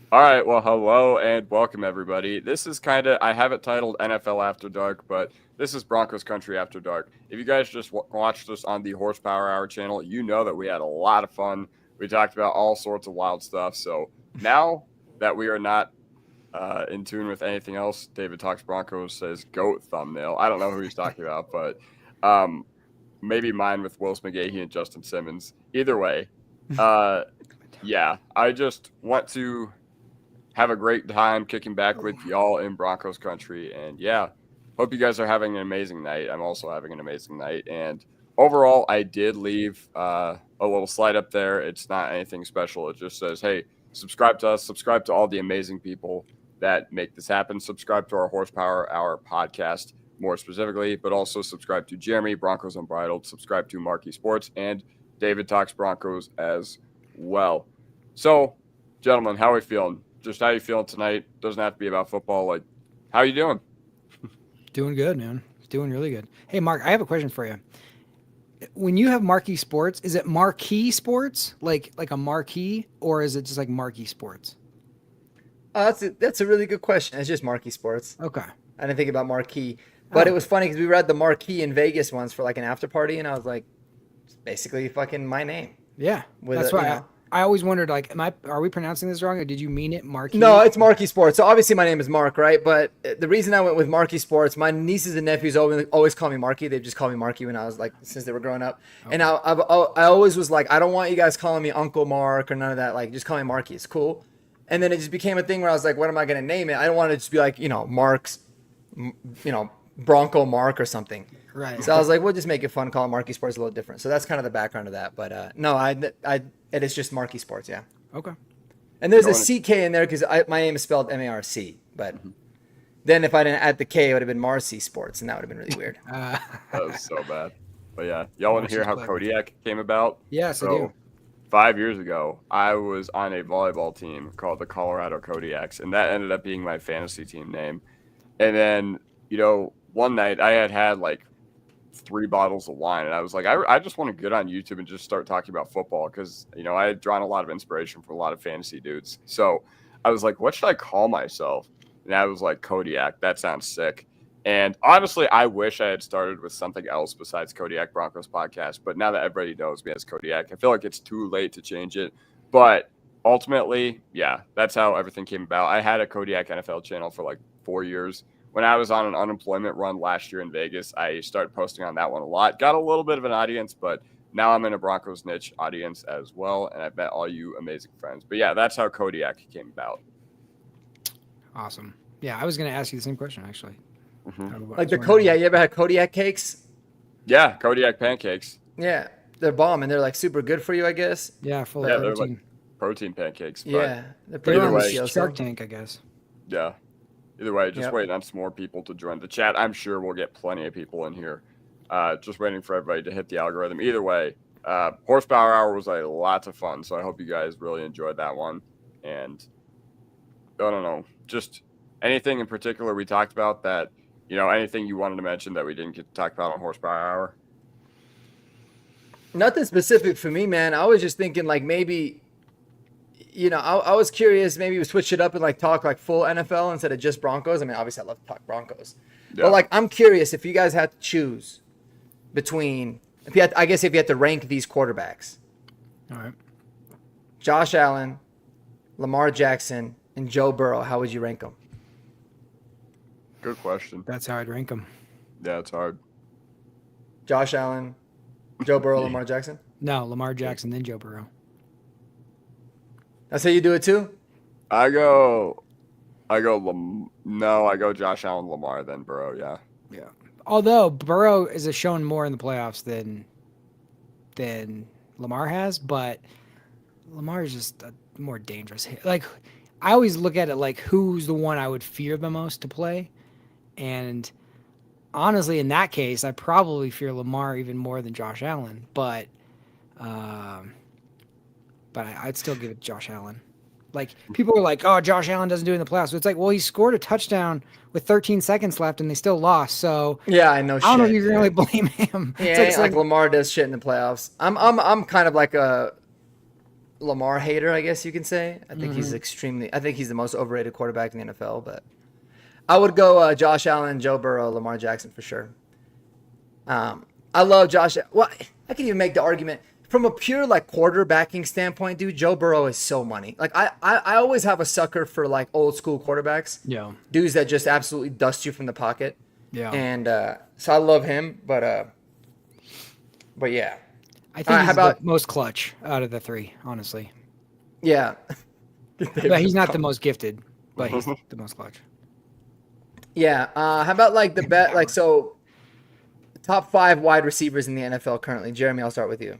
All right, well, hello and welcome everybody. This is I have it titled NFL After Dark, but this is Broncos Country After Dark. If you guys just watched us on the Horsepower Hour channel, you know that we had a lot of fun. We talked about all sorts of wild stuff. So now that we are not in tune with anything else, David Talks Broncos says GOAT thumbnail. I don't know who he's talking about, but um, maybe mine with Will McGahee and Justin Simmons. Either way, uh, yeah, I just want to have a great time kicking back with y'all in Broncos country. And yeah, hope you guys are having an amazing night. I'm also having an amazing night. And overall, I did leave a little slide up there. It's not anything special. It just says, hey, subscribe to us, subscribe to all the amazing people that make this happen, subscribe to our Horsepower Hour podcast more specifically, but also subscribe to Jeremy, Broncos Unbridled, subscribe to Marquee Sports, and David Talks Broncos as well. So, gentlemen, how are we feeling? Just how you feeling tonight? Doesn't have to be about football. Like, how you doing? Doing good, man. Doing really good. Hey, Mark, I have a question for you. When you have Marquee Sports, is it Marquee Sports, like a marquee, or is it just like Marquee Sports? That's a really good question. It's just Marquee Sports. Okay. I didn't think about Marquee, but it Oh, was funny because we read the Marquee in Vegas once for like an after party, and I was like, it's basically fucking my name yeah. with That's a, you why know. I always wondered, like, are we pronouncing this wrong, or did you mean it No, Marquee? it's Marquee Sports. So obviously my name is Mark, right? But the reason I went with Marquee Sports, my nieces and nephews always call me Marquee. They've just called me Marquee when I was like since they were growing up. And Okay. I always was like, I don't want you guys calling me Uncle Mark or none of that. Like, just call me Marquee. It's cool. And then it just became a thing where I was like, what am I gonna name it? I don't want to just be like, Mark's, Bronco Mark or something. Right. So I was like, we'll just make it fun, call it Marquee Sports a little different. So that's kind of the background of that. But no, it is just Marquee Sports, yeah. Okay. And there's a Going CK in there because my name is spelled Marc. But to, then if I didn't add the K, it would have been Marcy Sports, and that would have been really weird. Uh, that was so bad. But yeah, y'all want to hear Marcy's how clever. Kodiak came about? Yes, I do. So 5 years ago, I was on a volleyball team called the Colorado Kodiaks, and that ended up being my fantasy team name. And then, one night I had like 3 bottles of wine, and I was like, I just want to get on YouTube and just start talking about football because I had drawn a lot of inspiration from a lot of fantasy dudes. So I was like, what should I call myself? And I was like, Kodiak. That sounds sick. And honestly, I wish I had started with something else besides Kodiak Broncos podcast. But now that everybody knows me as Kodiak, I feel like it's too late to change it. But ultimately, yeah, that's how everything came about. I had a Kodiak NFL channel for like 4 years. When I was on an unemployment run last year in Vegas, I started posting on that one a lot. Got a little bit of an audience, but now I'm in a Broncos niche audience as well. And I've met all you amazing friends. But yeah, that's how Kodiak came about. Awesome. Yeah, I was going to ask you the same question, actually. Hmm. I Like was the wondering. Kodiak, you ever had Kodiak cakes? Yeah, Kodiak pancakes. Yeah, they're bomb, and they're like super good for you, I guess. Yeah, full of Yeah, they're like protein. protein pancakes. But Yeah, they're They pretty were either on the way, delicioso. Shark Tank, I guess. yeah. Either way, just Yep. waiting on some more people to join the chat. I'm sure we'll get plenty of people in here. Just waiting for everybody to hit the algorithm. Either way, Horsepower Hour was a lot of fun. So I hope you guys really enjoyed that one. And I don't know, just anything in particular we talked about that, anything you wanted to mention that we didn't get to talk about on Horsepower Hour. Nothing specific for me, man. I was just thinking like maybe, I was curious. Maybe we switch it up and like talk like full NFL instead of just Broncos. I mean, obviously I love to talk Broncos, but Yeah. like I'm curious if you guys had to choose between, I guess if you had to rank these quarterbacks, All right. Josh Allen, Lamar Jackson, and Joe Burrow, how would you rank them? Good question. That's how I'd rank them. Yeah, it's hard. Josh Allen, Joe Burrow, Lamar Jackson. No, Lamar Jackson, then Joe Burrow. That's how you do it too. I go, no, I go Josh Allen, Lamar, then Burrow. Yeah. Yeah. Although Burrow is shown more in the playoffs than Lamar has, but Lamar is just a more dangerous hit. Like I always look at it like who's the one I would fear the most to play, and honestly, in that case, I probably fear Lamar even more than Josh Allen. Um, I'd still give it to Josh Allen. Like people are like, "Oh, Josh Allen doesn't do it in the playoffs." But it's like, well, he scored a touchdown with 13 seconds left, and they still lost. So Yeah, I know. I don't know if Shit. you can really blame him. Yeah, like Lamar does shit in the playoffs. I'm kind of like a Lamar hater, I guess you can say. I think he's extremely. I think he's the most overrated quarterback in the NFL. But I would go Josh Allen, Joe Burrow, Lamar Jackson for sure. I love Josh. Well, I can even make the argument from a pure like quarterbacking standpoint, dude. Joe Burrow is so money. Like I always have a sucker for like old school quarterbacks. Yeah. Dudes that just absolutely dust you from the pocket. Yeah. And so I love him, but yeah. I think he's how about- the most clutch out of the three, honestly. Yeah. But he's not the most gifted, but he's the most clutch. Yeah. How about like the bet? Like, so top 5 wide receivers in the NFL currently. Jeremy, I'll start with you.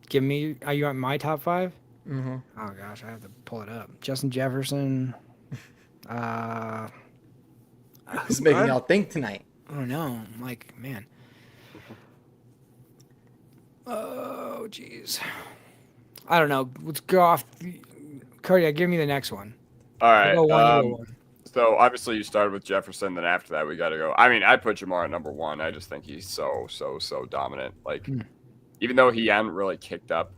Give me. Are you on my top 5? Mm-hmm. Oh gosh, I have to pull it up. Justin Jefferson. This is making y'all think tonight. I don't know. Like, man. Oh, jeez. I don't know. Let's go off. Cody, give me the next one. All right. Go one, you go one. So obviously you started with Jefferson, then after that we got to go. I mean, I put Jamar at number 1. I just think he's so dominant. Like, even though he hadn't really kicked up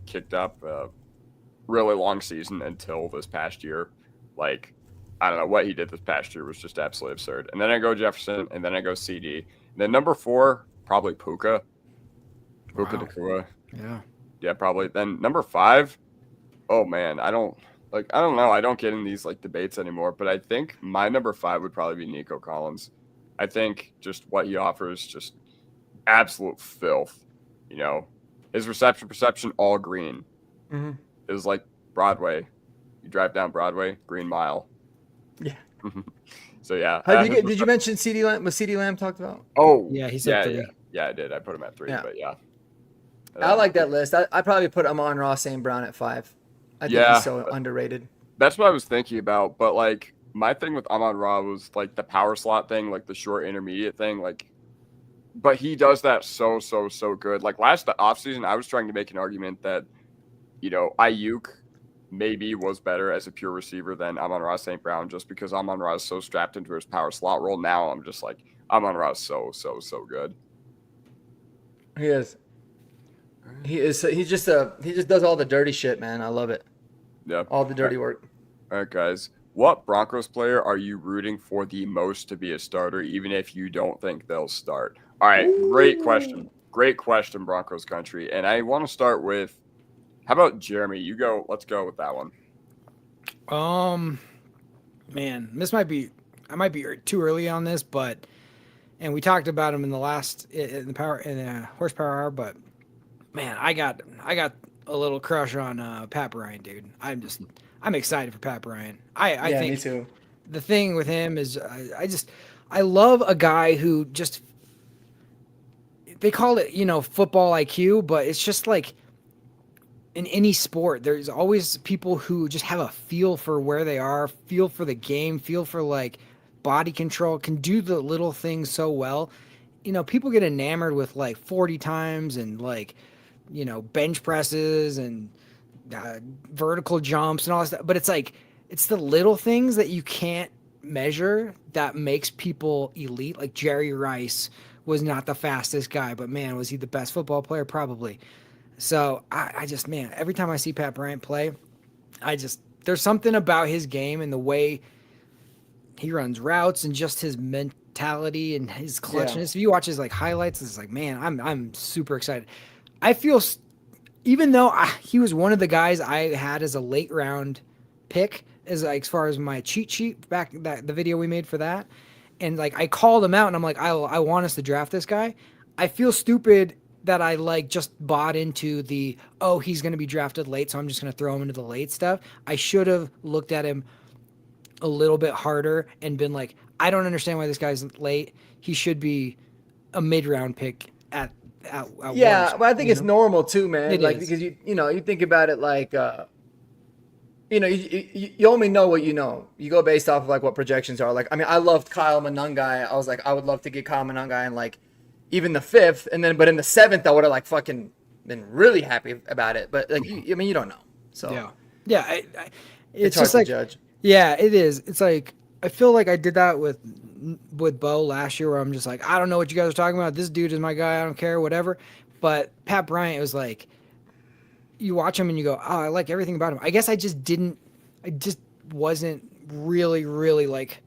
really long season until this past year, like, I don't know what he did this past year was just absolutely absurd. And then I go Jefferson, and then I go CD. And then number 4, probably Puka. Puka Wow. Nacua. Yeah. Yeah, probably. Then number 5, oh man, I don't know. I don't get in these like debates anymore, but I think my number 5 would probably be Nico Collins. I think just what he offers, just absolute filth. You know, his reception perception, all green. Mhm. It was like Broadway. You drive down Broadway, Green Mile. Yeah. So yeah. Did you mention CD Lamb? Was CD Lamb talked about? Oh, Yeah, he said 3. Yeah, I did. I put him at 3, Yeah. but yeah. I like that list. I probably put Amon-Ra St. Brown at 5. I think Yeah. he's so underrated. That's what I was thinking about, but like my thing with Amon-Ra was like the power slot thing, like the short intermediate thing, like. But he does that so good. Like last offseason, I was trying to make an argument that, you know, Ayuk maybe was better as a pure receiver than Amon-Ra St. Brown, just because Amon-Ra is so strapped into his power slot role. Now I'm just like Amon-Ra is so good. He is. He is. He just does all the dirty shit, man. I love it. Yeah. All the dirty work. All right, guys. What Broncos player are you rooting for the most to be a starter, even if you don't think they'll start? All right, great question. Great question, Broncos country. And I want to start with, how about Jeremy? You go. Let's go with that one. Man, I might be too early on this, and we talked about him in the horsepower hour, but man, I got a little crush on Pat Bryant, dude. I'm excited for Pat Bryant. I Yeah, think me too. the thing with him is I love a guy who just, they call it, football IQ, but it's just like in any sport, there's always people who just have a feel for where they are, feel for the game, feel for like body control, can do the little things so well. People get enamored with like 40 times and like, bench presses and vertical jumps and all that stuff. But it's like, it's the little things that you can't measure that makes people elite. Like Jerry Rice was not the fastest guy, but man, was he the best football player? Probably. So I just, man, every time I see Pat Bryant play, there's something about his game and the way he runs routes and just his mentality and his clutchness. Yeah. If you watch his like highlights, it's like, man, I'm super excited. I feel, even though he was one of the guys I had as a late round pick, as far as my cheat sheet back, the video we made for that, and like I called him out and I'm like, I want us to draft this guy. I feel stupid that I like just bought into he's going to be drafted late, so I'm just going to throw him into the late stuff. I should have looked at him a little bit harder and been like, I don't understand why this guy's late. He should be a mid-round pick at Yeah, worst, but I think it's normal too, man. It like is. because you think about it like you only know what you know. You go based off of like what projections are. Like, I mean, I loved Kyle Monangai. I was like, I would love to get Kyle Monangai in like even the 5th, but in the 7th, I would have like fucking been really happy about it. But like, you don't know. So yeah. It's hard just to like, judge. yeah, it is. It's like, I feel like I did that with Bo last year, where I'm just like, I don't know what you guys are talking about. This dude is my guy. I don't care, whatever. But Pat Bryant was like, you watch him and you go, oh, I like everything about him. I guess I just wasn't really like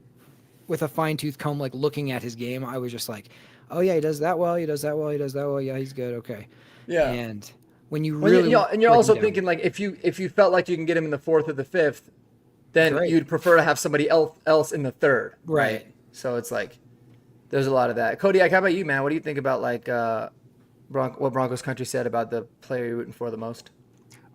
with a fine tooth comb, like looking at his game. I was just like, oh yeah, he does that well. He does that well. He does that well. Yeah, he's good. Okay. Yeah. And when you Well, really, and you're break him also down, thinking like if you felt like you can get him in the 4th or the 5th, then Great. you'd prefer to have somebody else in the 3rd, Right. So it's like there's a lot of that. Kodiak, how about you, man? What do you think about like what Broncos country said about the player you're rooting for the most?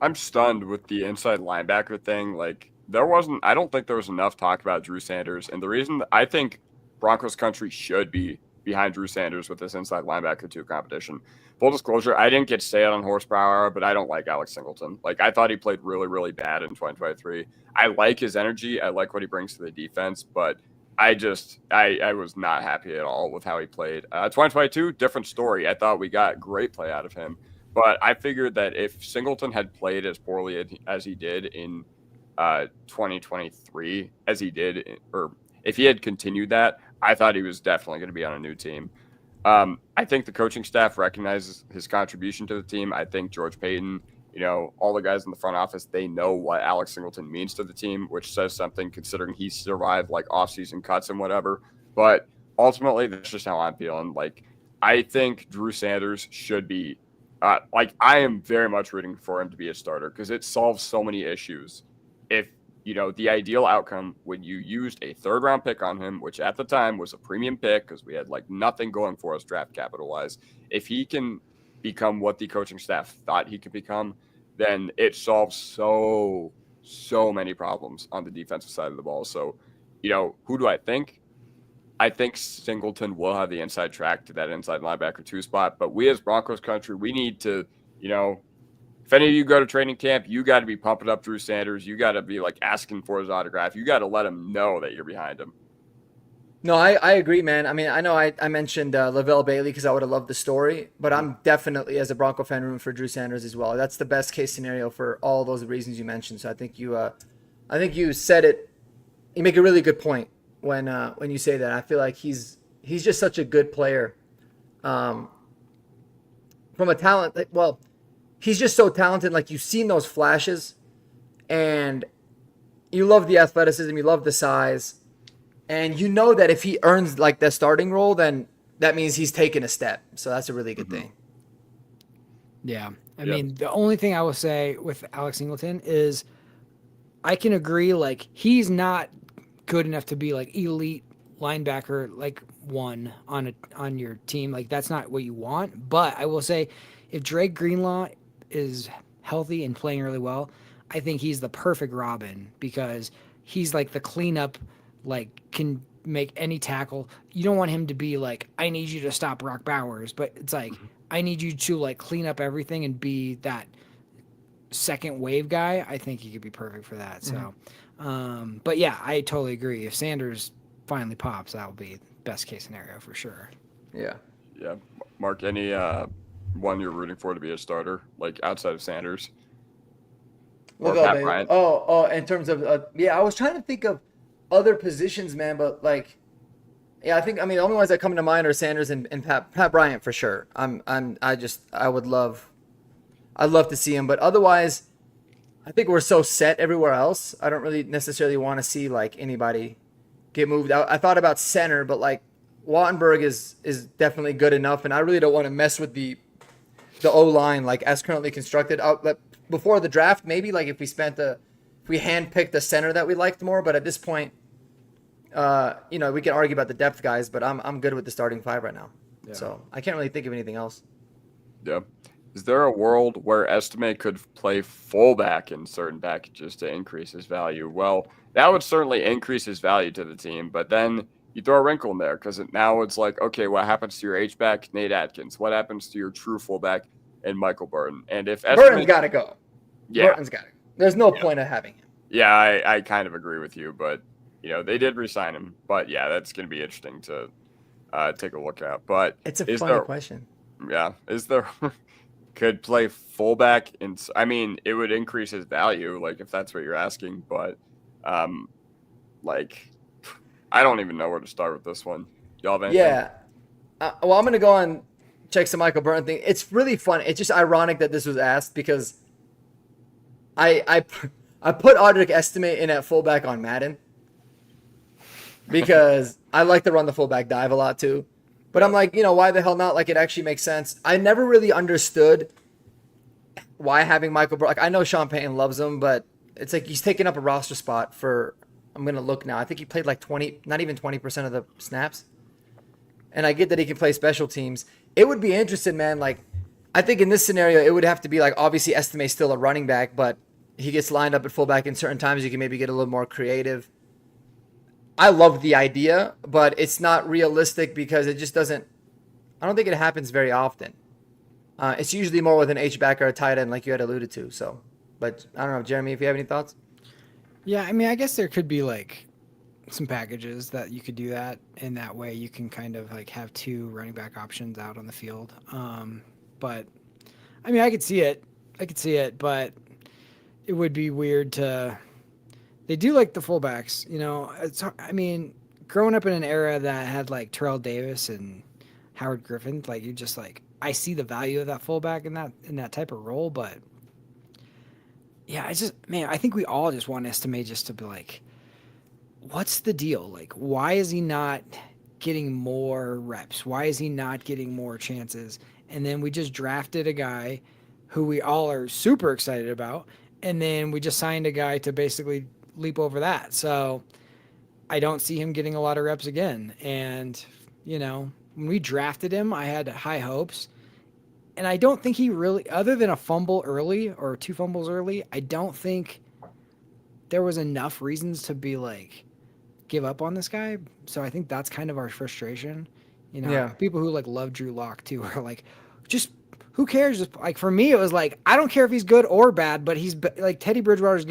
I'm stunned with the inside linebacker thing. Like, I don't think there was enough talk about Drew Sanders. And the reason that I think Broncos country should be behind Drew Sanders with this inside linebacker 2 competition. Full disclosure, I didn't get to say it on Horsepower, but I don't like Alex Singleton. Like, I thought he played really, really bad in 2023. I like his energy. I like what he brings to the defense, but I was not happy at all with how he played. 2022, different story. I thought we got great play out of him. But I figured that if Singleton had played as poorly as he did in 2023, as he did, or if he had continued that, I thought he was definitely going to be on a new team. I think the coaching staff recognizes his contribution to the team. I think George Payton, all the guys in the front office, they know what Alex Singleton means to the team, which says something considering he survived like offseason cuts and whatever. But ultimately, that's just how I'm feeling. Like, I think Drew Sanders should be I am very much rooting for him to be a starter because it solves so many issues. If, the ideal outcome when you used a 3rd-round pick on him, which at the time was a premium pick because we had like nothing going for us draft capital-wise, if he can become what the coaching staff thought he could become, then it solves so many problems on the defensive side of the ball. So, who do I think? I think Singleton will have the inside track to that inside linebacker 2 spot. But we as Broncos country, we need to, if any of you go to training camp, you got to be pumping up Drew Sanders. You got to be like asking for his autograph. You got to let him know that you're behind him. No, I agree, man. I mean, I know I mentioned Lavelle Bailey because I would have loved the story, but I'm definitely, as a Bronco fan, rooting for Drew Sanders as well. That's the best case scenario for all those reasons you mentioned. So I think you said it. You make a really good point when you say that. I feel like he's just such a good player. From a talent, he's just so talented. Like, you've seen those flashes, and you love the athleticism, you love the size, and you know that if he earns like the starting role, then that means he's taken a step. So that's a really good thing. Yeah. I mean, the only thing I will say with Alex Singleton is I can agree, like, he's not good enough to be like elite linebacker, like 1 on your team. Like, that's not what you want. But I will say, if Drake Greenlaw is healthy and playing really well, I think he's the perfect Robin because he's like the cleanup, like, can make any tackle. You don't want him to be like, I need you to stop Brock Bowers, but it's like, I need you to like clean up everything and be that second wave guy. I think he could be perfect for that. So, but yeah, I totally agree. If Sanders finally pops, that'll be best case scenario for sure. Yeah. Yeah. Mark, any one you're rooting for to be a starter, like outside of Sanders? Or Pat Bryant? Oh, in terms of I was trying to think of other positions, man, but like, yeah, I mean the only ones that come to mind are Sanders and Pat Bryant for sure. I'd love to see him, but otherwise, I think we're so set everywhere else. I don't really necessarily want to see like anybody get moved out. I thought about center, but like Wattenberg is definitely good enough, and I really don't want to mess with the O line like as currently constructed. Before the draft, maybe like if we handpicked the center that we liked more, but at this point, we can argue about the depth guys, but I'm good with the starting 5 right now. Yeah. So I can't really think of anything else. Yeah. Is there a world where Estime could play fullback in certain packages to increase his value? Well, that would certainly increase his value to the team, but then you throw a wrinkle in there because now it's like, okay, what happens to your H-back, Nate Atkins? What happens to your true fullback and Michael Burton? And if Burton's got to go. Yeah. Burton's got to go. There's no point of having him. Yeah, I kind of agree with you, but, they did re-sign him. But, yeah, that's going to be interesting to take a look at. But it's a funny question. Yeah. Is there could play fullback? I mean, it would increase his value, like, if that's what you're asking. But, I don't even know where to start with this one. Y'all have anything? Yeah. Well, I'm going to go and check some Michael Burton thing. It's really fun. It's just ironic that this was asked because I put Audric Estime in at fullback on Madden because I like to run the fullback dive a lot too. But I'm like, why the hell not? Like, it actually makes sense. I never really understood why having Michael Like, I know Sean Payton loves him, but it's like he's taking up a roster spot for. I'm gonna look now. I think he played like 20, not even 20% of the snaps. And I get that he can play special teams. It would be interesting, man. Like, I think in this scenario, it would have to be like, obviously Estime's still a running back, but he gets lined up at fullback in certain times. You can maybe get a little more creative. I love the idea, but it's not realistic because it just doesn't. I don't think it happens very often. It's usually more with an H-back or a tight end, like you had alluded to. So, but I don't know, Jeremy, if you have any thoughts. Yeah, I mean, I guess there could be like some packages that you could do that, and that way you can kind of like have two running back options out on the field. But I mean, I could see it. But it would be weird to. They do like the fullbacks, I mean, growing up in an era that had like Terrell Davis and Howard Griffin, like you just like I see the value of that fullback in that type of role, but yeah, I think we all just want Estime just to be like, what's the deal? Like, why is he not getting more reps? Why is he not getting more chances? And then we just drafted a guy who we all are super excited about, and then we just signed a guy to basically leap over that. So I don't see him getting a lot of reps again. And, when we drafted him, I had high hopes. And I don't think he really, other than a fumble early or two fumbles early, I don't think there was enough reasons to be like, give up on this guy. So I think that's kind of our frustration. Yeah. People who like love Drew Lock too are like, just who cares? Just like for me, it was like, I don't care if he's good or bad, but he's like Teddy Bridgewater's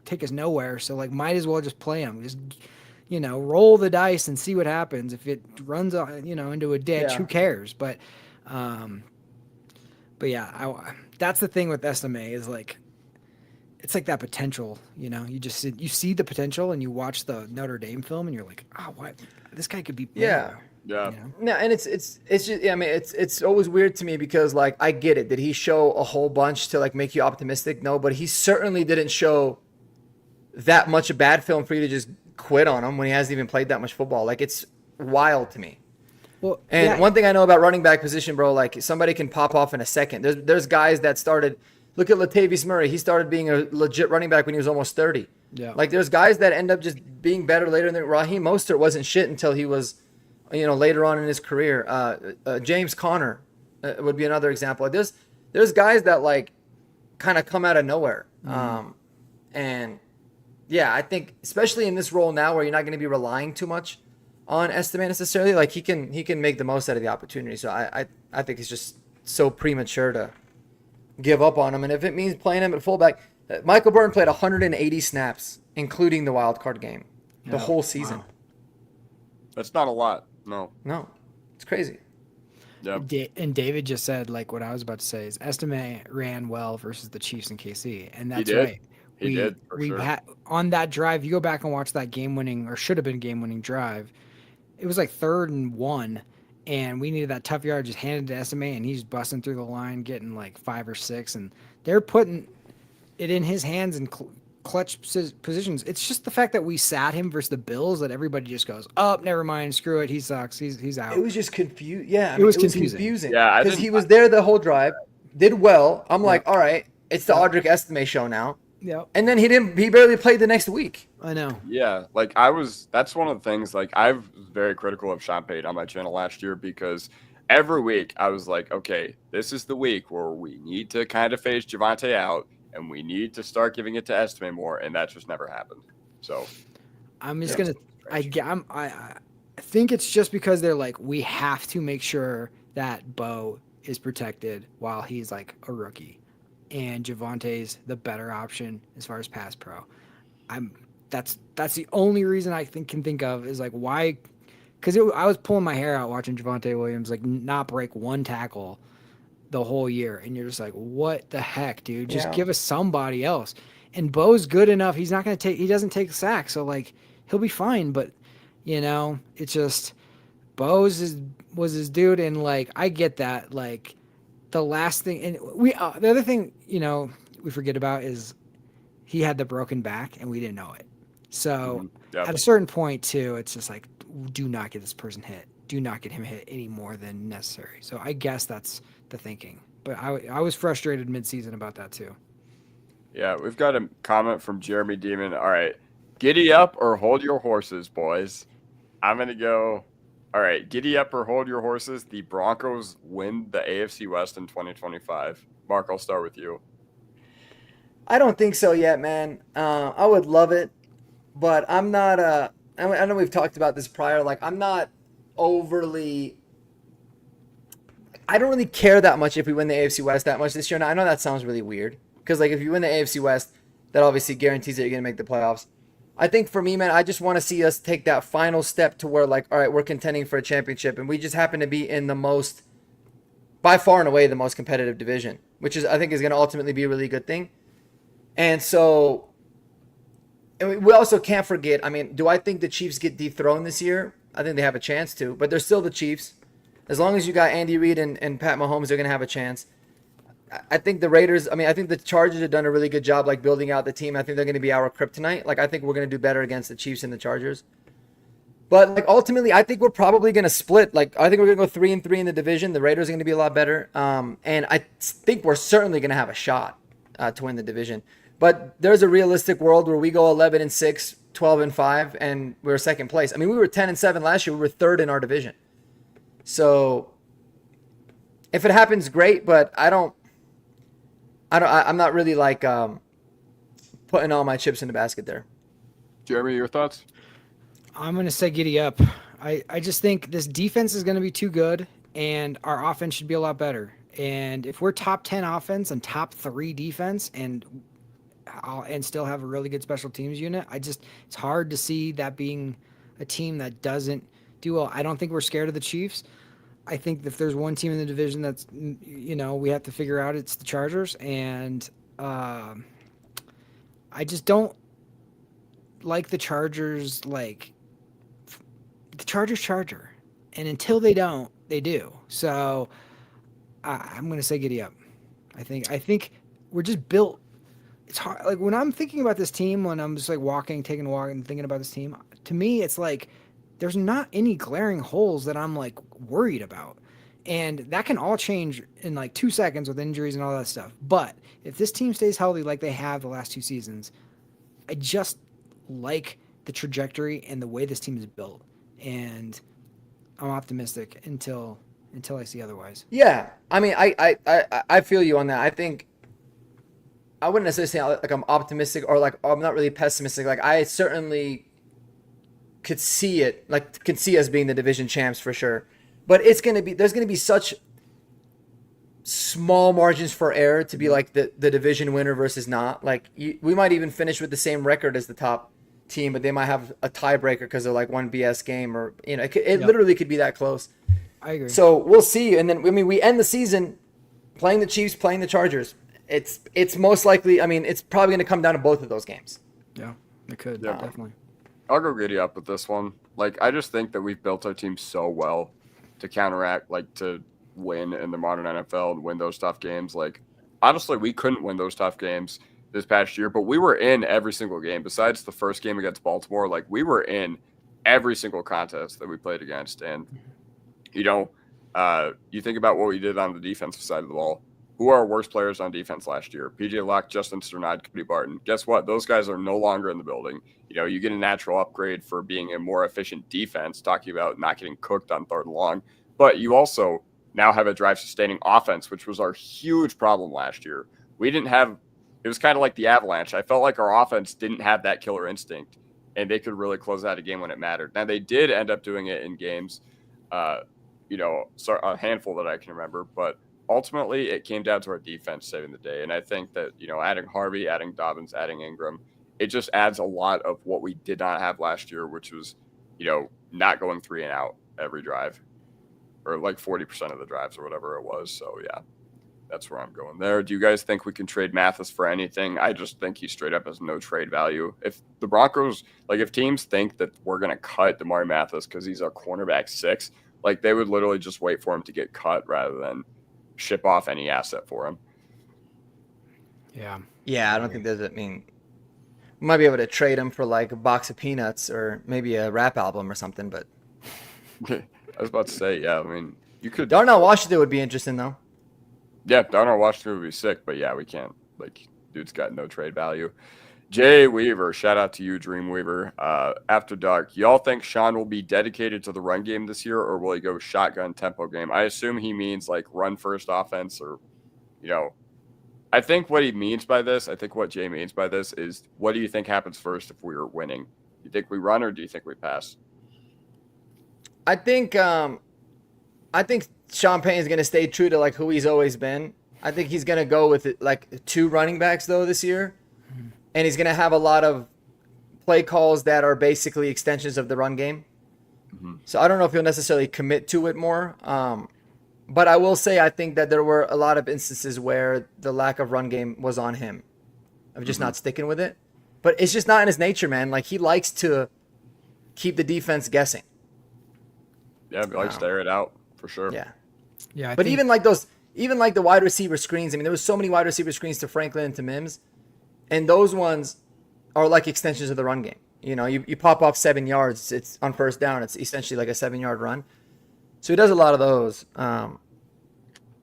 take us nowhere. So like, might as well just play him. Just, roll the dice and see what happens. If it runs, into a ditch, Yeah. who cares? But yeah, that's the thing with Estime is like, it's like that potential, you see the potential and you watch the Notre Dame film and you're like, oh, what? This guy could be more. Yeah. Yeah. No, and it's just, I mean, it's always weird to me because like I get it. Did he show a whole bunch to like make you optimistic? No, but he certainly didn't show that much of bad film for you to just quit on him when he hasn't even played that much football. Like, it's wild to me. Well, And yeah, one thing I know about running back position, bro, like somebody can pop off in a second. There's guys that started. Look at Latavius Murray. He started being a legit running back when he was almost 30. Yeah. Like there's guys that end up just being better later than Raheem Mostert wasn't shit until he was, later on in his career. James Conner would be another example. Like there's guys that like kind of come out of nowhere. And yeah, I think especially in this role now where you're not going to be relying too much on Estime necessarily, like he can make the most out of the opportunity. So I think it's just so premature to give up on him. And if it means playing him at fullback, Michael Burton played 180 snaps, including the wild card game, the whole season. Wow. That's not a lot. No. No, it's crazy. Yeah. And David just said like what I was about to say is Estime ran well versus the Chiefs and KC, and that's did. right. He did, for sure. Had on that drive. You go back and watch that game-winning or should have been game-winning drive. It was like 3rd and 1, and we needed that tough yard. Just handed to Estime, and he's busting through the line, getting like 5 or 6, and they're putting it in his hands in clutch positions. It's just the fact that we sat him versus the Bills that everybody just goes, "Oh, never mind, screw it, he sucks, he's out." It was just confused. Yeah, It was confusing. Yeah, because he was there the whole drive, did well. I'm like, all right, it's the Audric Estime show now. Yep, And then he barely played the next week. I know. Yeah, like that's one of the things, like I was very critical of Sean Payton on my channel last year because every week I was like, okay, this is the week where we need to kind of phase Javonte out and we need to start giving it to Estime more, and that just never happened. So I'm just gonna. I think it's just because they're like, we have to make sure that Bo is protected while he's like a rookie, and Javonte's the better option as far as pass pro. That's the only reason I can think of is like why, because I was pulling my hair out watching Javonte Williams like not break one tackle the whole year, and you're just like, what the heck, dude? Just give us somebody else. And Bo's good enough. He doesn't take sacks, so like he'll be fine. But it's just was his dude, and like I get that. Like the last thing, and the other thing, we we forget about is he had the broken back and we didn't know it. So Yep. at a certain point too, it's just like, do not get this person hit. Do not get him hit any more than necessary. So I guess that's the thinking. But I was frustrated midseason about that too. Yeah, we've got a comment from Jeremy Demon. All right, giddy up or hold your horses, boys. I'm going to go, all right, giddy up or hold your horses. The Broncos win the AFC West in 2025. Mark, I'll start with you. I don't think so yet, man. I would love it, but I'm not. I know we've talked about this prior. Like, I'm not overly. I don't really care that much if we win the AFC West that much this year. Now, I know that sounds really weird because, like, if you win the AFC West, that obviously guarantees that you're going to make the playoffs. I think for me, man, I just want to see us take that final step to where, like, all right, we're contending for a championship, and we just happen to be in the most, by far and away, the most competitive division, which is, I think, is going to ultimately be a really good thing. And so, and we also can't forget, I mean, do I think the Chiefs get dethroned this year? I think they have a chance to, but they're still the Chiefs. As long as you got Andy Reid and Pat Mahomes, they're going to have a chance. I think the Raiders, I mean, I think the Chargers have done a really good job, like, building out the team. I think they're going to be our kryptonite. Like, I think we're going to do better against the Chiefs and the Chargers. But, like, ultimately, I think we're probably going to split. Like, I think we're going to go 3-3 in the division. The Raiders are going to be a lot better. And I think we're certainly going to have a shot to win the division. But there's a realistic world where we go 11-6, 12-5, and we're second place. I mean, we were 10-7 last year. We were third in our division. So if it happens, great. But I'm not really like putting all my chips in the basket there. Jeremy, your thoughts? I'm going to say giddy up. I just think this defense is going to be too good, and our offense should be a lot better. And if we're top 10 offense and top 3 defense and still have a really good special teams unit, it's hard to see that being a team that doesn't do well. I don't think we're scared of the Chiefs. I think if there's one team in the division that's, we have to figure out, it's the Chargers. And I just don't like the Chargers, like the Charger. And until they don't, they do. So I'm going to say giddy up. I think we're just built. It's hard. Like when I'm thinking about this team, when I'm just like taking a walk and thinking about this team, to me, it's like, there's not any glaring holes that I'm like worried about. And that can all change in like 2 seconds with injuries and all that stuff. But if this team stays healthy like they have the last 2 seasons, I just like the trajectory and the way this team is built. And I'm optimistic until I see otherwise. Yeah. I mean, I feel you on that. I think I wouldn't necessarily say like I'm optimistic or like I'm not really pessimistic. Like I certainly could see us being the division champs for sure. But there's going to be such small margins for error to be like the division winner versus not. Like we might even finish with the same record as the top team, but they might have a tiebreaker because of like one BS game or, it literally could be that close. I agree. So we'll see. And then, I mean, we end the season playing the Chiefs, playing the Chargers. It's most likely, I mean, it's probably going to come down to both of those games. Yeah, it could. Yeah. Definitely. I'll go giddy up with this one. Like, I just think that we've built our team so well to counteract, like, to win in the modern NFL and win those tough games. Like, honestly, we couldn't win those tough games this past year, but we were in every single game. Besides the first game against Baltimore, like, we were in every single contest that we played against. And, you think about what we did on the defensive side of the ball. Who are our worst players on defense last year? PJ Locke, Justin Strnad, Cody Barton. Guess what? Those guys are no longer in the building. You get a natural upgrade for being a more efficient defense, talking about not getting cooked on 3rd and long. But you also now have a drive-sustaining offense, which was our huge problem last year. We didn't have – it was kind of like the Avalanche. I felt like our offense didn't have that killer instinct, and they could really close out a game when it mattered. Now, they did end up doing it in games, a handful that I can remember, but – ultimately, it came down to our defense saving the day. And I think that, adding Harvey, adding Dobbins, adding Ingram, it just adds a lot of what we did not have last year, which was, not going 3 and out every drive or like 40% of the drives or whatever it was. So, yeah, that's where I'm going there. Do you guys think we can trade Mathis for anything? I just think he straight up has no trade value. If the Broncos, like if teams think that we're going to cut Damari Mathis because he's our cornerback 6, like they would literally just wait for him to get cut rather than ship off any asset for him. Yeah. Yeah, I don't think there's. I mean, we might be able to trade him for like a box of peanuts or maybe a rap album or something. But I was about to say, yeah. I mean, you could. Darnell Washington would be interesting though. Yeah, Darnell Washington would be sick, but yeah, we can't. Like, dude's got no trade value. Jay Weaver, shout out to you, Dreamweaver. After dark, y'all think Sean will be dedicated to the run game this year, or will he go shotgun tempo game? I assume he means like run first offense, or you know, I think what he means by this, I think what Jay means by this is, what do you think happens first if we are winning? Do you think we run or do you think we pass? I think Sean Payne is going to stay true to like who he's always been. I think he's going to go with like 2 running backs though this year, and he's going to have a lot of play calls that are basically extensions of the run game. So I don't know if he'll necessarily commit to it more. But I will say I think that there were a lot of instances where the lack of run game was on him, of just not sticking with it. But it's just not in his nature, man. Like he likes to keep the defense guessing. Yeah, we like stare it out for sure. Yeah. Yeah. But even like the wide receiver screens, I mean, there was so many wide receiver screens to Franklin and to Mims, and those ones are like extensions of the run game. You know, you pop off 7 yards, it's on first down, it's essentially like a 7-yard run. So he does a lot of those.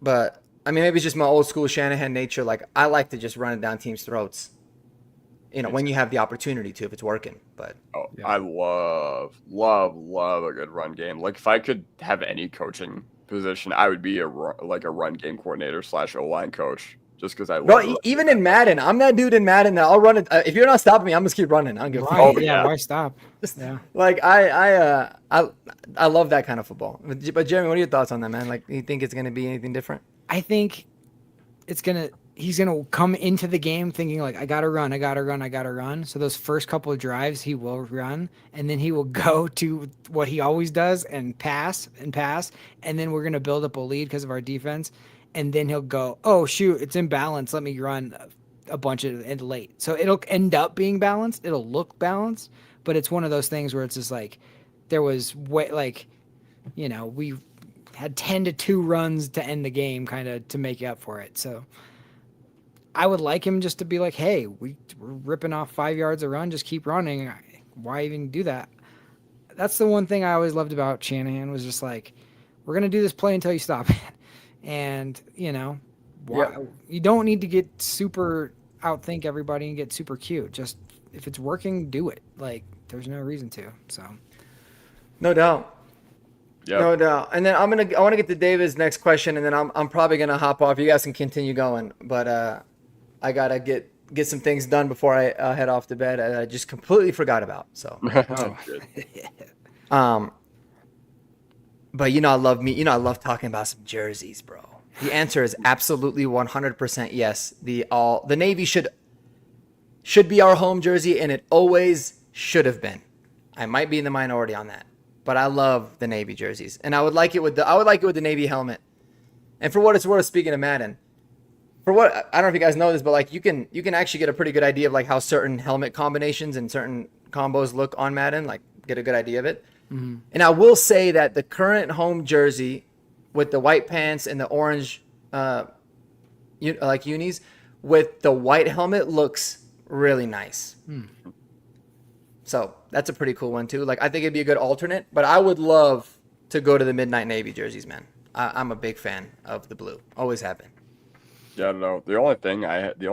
But I mean, maybe it's just my old school Shanahan nature. Like I like to just run it down teams' throats. You know, when you have the opportunity to, if it's working. But Yeah. I love a good run game. Like if I could have any coaching position, I would be a run game coordinator / O-line coach, just because I love it. Even in Madden, I'm that dude in Madden that I'll run it. If you're not stopping me, I'm just keep running. I don't give a fuck. right, yeah. why stop? Yeah. Like I love that kind of football. But Jeremy, what are your thoughts on that, man? Like, you think it's gonna be anything different? I think he's gonna come into the game thinking like I gotta run. So those first couple of drives he will run, and then he will go to what he always does and pass, and then we're gonna build up a lead because of our defense, and then he'll go, oh shoot, it's imbalanced. Let me run a bunch of it late. So it'll end up being balanced. It'll look balanced, but it's one of those things where it's just like there was we had 10-2 runs to end the game, kind of to make up for it. So I would like him just to be like, hey, we're ripping off 5 yards a run, just keep running. Why even do that? That's the one thing I always loved about Shanahan, was just like, we're going to do this play until you stop it. And, you don't need to get super outthink everybody and get super cute. Just if it's working, do it. Like, there's no reason to. So, no doubt. Yeah. No doubt. And then I want to get to David's next question, and then I'm probably gonna hop off. You guys can continue going, but I gotta get some things done before I head off to bed. I just completely forgot about. So, but I love talking about some jerseys, bro. The answer is absolutely 100% yes. The Navy should be our home jersey, and it always should have been. I might be in the minority on that, but I love the Navy jerseys, and I would like it with the Navy helmet. And for what it's worth, speaking of Madden, I don't know if you guys know this, but like you can actually get a pretty good idea of like how certain helmet combinations and certain combos look on Madden. Like get a good idea of it. Mm-hmm. And I will say that the current home jersey with the white pants and the orange unis with the white helmet looks really nice. So that's a pretty cool one too. Like I think it'd be a good alternate, but I would love to go to the Midnight Navy jerseys, man. I'm a big fan of the blue. Always have been. Yeah, I don't know. The only